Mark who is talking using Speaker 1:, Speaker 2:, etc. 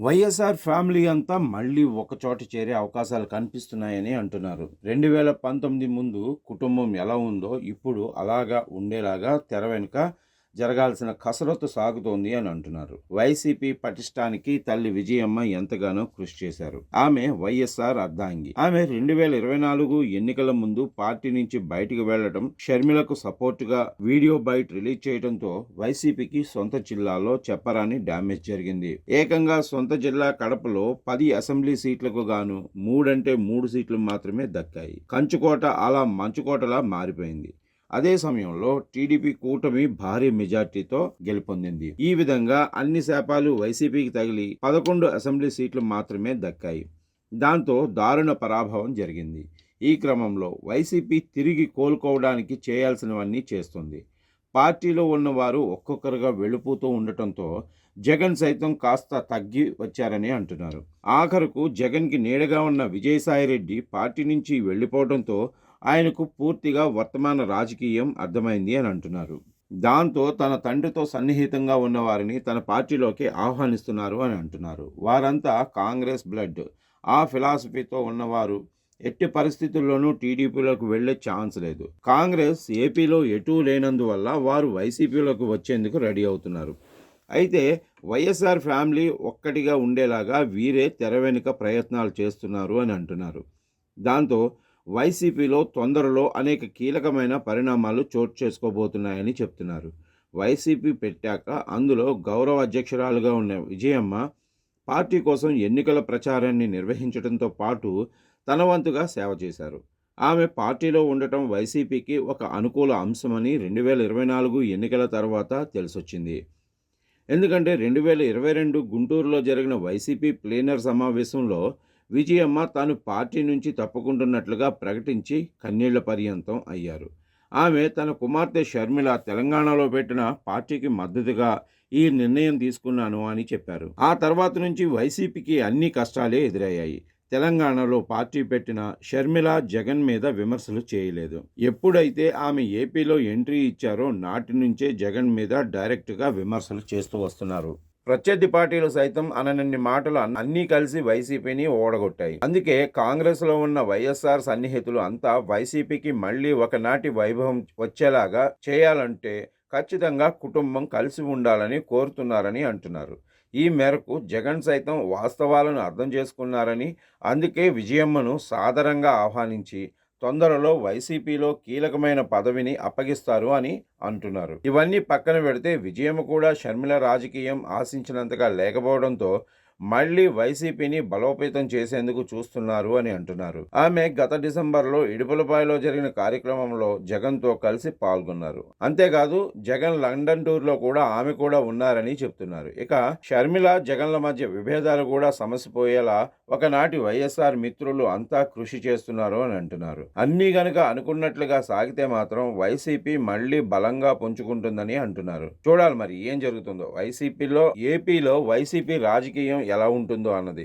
Speaker 1: YSR family అంతా మళ్ళీ ఒకచోట చేరే అవకాశాలు కనిపిస్తున్నాయని అంటున్నారు. 2019 ముందు కుటుంబం ఎలా ఉందో ఇప్పుడు అలాగా ఉండేలాగా తెర వెనుక జరగాల్సిన కసరత్తు సాగుతోంది అని అంటున్నారు. వైసీపీ పటిష్టానికి తల్లి విజయమ్మ ఎంతగానో కృషి చేశారు. ఆమె వైఎస్ఆర్ అర్ధాంగి. ఆమె 2024 ఎన్నికల ముందు పార్టీ నుంచి బయటకు వెళ్లడం, షర్మిలకు సపోర్టుగా వీడియో బైట్ రిలీజ్ చేయడంతో వైసీపీకి సొంత జిల్లాలో చెప్పరాని డ్యామేజ్ జరిగింది. ఏకంగా సొంత జిల్లా కడపలో 10 అసెంబ్లీ సీట్లకు గాను 3 సీట్లు మాత్రమే దక్కాయి. కంచుకోట అలా మంచుకోటలా మారిపోయింది. అదే సమయంలో టీడీపీ కూటమి భారీ మెజార్టీతో గెలుపొందింది. ఈ విధంగా అన్ని శాపాలు వైసీపీకి తగిలి 11 అసెంబ్లీ సీట్లు మాత్రమే దక్కాయి. దాంతో దారుణ పరాభవం జరిగింది. ఈ క్రమంలో వైసీపీ తిరిగి కోలుకోవడానికి చేయాల్సినవన్నీ చేస్తుంది. పార్టీలో ఉన్నవారు ఒక్కొక్కరుగా వెళ్ళిపోతూ ఉండటంతో జగన్ సైతం కాస్త తగ్గి వచ్చారని అంటున్నారు. ఆఖరుకు జగన్కి నీడగా ఉన్న విజయసాయిరెడ్డి పార్టీ నుంచి వెళ్ళిపోవడంతో ఆయనకు పూర్తిగా వర్తమాన రాజకీయం అర్థమైంది అని అంటున్నారు. దాంతో తన తండ్రితో సన్నిహితంగా ఉన్నవారిని తన పార్టీలోకి ఆహ్వానిస్తున్నారు అని అంటున్నారు. వారంతా కాంగ్రెస్ బ్లడ్, ఆ ఫిలాసఫీతో ఉన్నవారు ఎట్టి పరిస్థితుల్లోనూ టీడీపీలోకి వెళ్లే ఛాన్స్ లేదు. కాంగ్రెస్ ఏపీలో ఎటూ లేనందువల్ల వారు వైసీపీలోకి వచ్చేందుకు రెడీ అవుతున్నారు. అయితే వైఎస్ఆర్ ఫ్యామిలీ ఒక్కటిగా ఉండేలాగా వీరే తెర వెనుక ప్రయత్నాలు చేస్తున్నారు అని అంటున్నారు. దాంతో వైసీపీలో తొందరలో అనేక కీలకమైన పరిణామాలు చోటు చేసుకోబోతున్నాయని చెప్తున్నారు. వైసీపీ పెట్టాక అందులో గౌరవ అధ్యక్షురాలుగా ఉన్న విజయమ్మ పార్టీ కోసం ఎన్నికల ప్రచారాన్ని నిర్వహించడంతో పాటు తన వంతుగా సేవ చేశారు. ఆమె పార్టీలో ఉండటం వైసీపీకి ఒక అనుకూల అంశమని 2024 ఎన్నికల తర్వాత తెలిసొచ్చింది. ఎందుకంటే 2022 గుంటూరులో జరిగిన వైసీపీ ప్లీనర్ సమావేశంలో విజయమ్మ తాను పార్టీ నుంచి తప్పుకుంటున్నట్లుగా ప్రకటించి కన్నీళ్ల పర్యంతం అయ్యారు. ఆమె తన కుమార్తె షర్మిల తెలంగాణలో పెట్టిన పార్టీకి మద్దతుగా ఈ నిర్ణయం తీసుకున్నాను అని చెప్పారు. ఆ తర్వాత నుంచి వైసీపీకి అన్ని కష్టాలే ఎదురయ్యాయి. తెలంగాణలో పార్టీ పెట్టిన షర్మిల జగన్ మీద విమర్శలు చేయలేదు. ఎప్పుడైతే ఆమె ఏపీలో ఎంట్రీ ఇచ్చారో నాటి నుంచే జగన్ మీద డైరెక్ట్గా విమర్శలు చేస్తూ వస్తున్నారు. ప్రత్యర్థి పార్టీలు సైతం అననన్ని మాటలు అన్నీ కలిసి వైసీపీని ఓడగొట్టాయి. అందుకే కాంగ్రెస్లో ఉన్న వైఎస్ఆర్ సన్నిహితులు అంతా వైసీపీకి మళ్లీ ఒకనాటి వైభవం వచ్చేలాగా చేయాలంటే ఖచ్చితంగా కుటుంబం కలిసి ఉండాలని కోరుతున్నారని అంటున్నారు. ఈ మేరకు జగన్ సైతం వాస్తవాలను అర్థం చేసుకున్నారని, అందుకే విజయమ్మను సాదరంగా ఆహ్వానించి తొందరలో వైసీపీలో కీలకమైన పదవిని అప్పగిస్తారు అని అంటున్నారు. ఇవన్నీ పక్కన పెడితే విజయమ్మ కూడా షర్మిల రాజకీయం ఆశించినంతగా లేకపోవడంతో మళ్లీ వైసీపీని బలోపేతం చేసేందుకు చూస్తున్నారు అని అంటున్నారు. ఆమె గత డిసెంబర్లో ఇడుపులపాయలో జరిగిన కార్యక్రమంలో జగన్తో కలిసి పాల్గొన్నారు. అంతేకాదు జగన్ లండన్ టూర్లో కూడా ఆమె కూడా ఉన్నారని చెప్తున్నారు. ఇక షర్మిల జగన్ల మధ్య విభేదాలు కూడా సమసిపోయేలా ఒకనాటి వైఎస్ఆర్ మిత్రులు అంతా కృషి చేస్తున్నారు అని అంటున్నారు. అన్నీ గనుక అనుకున్నట్లుగా సాగితే మాత్రం వైసీపీ మళ్లీ బలంగా పుంజుకుంటుందని అంటున్నారు. చూడాలి మరి ఏం జరుగుతుందో. ఏపీలో వైసీపీ రాజకీయం ఎలా ఉంటుందో అన్నది.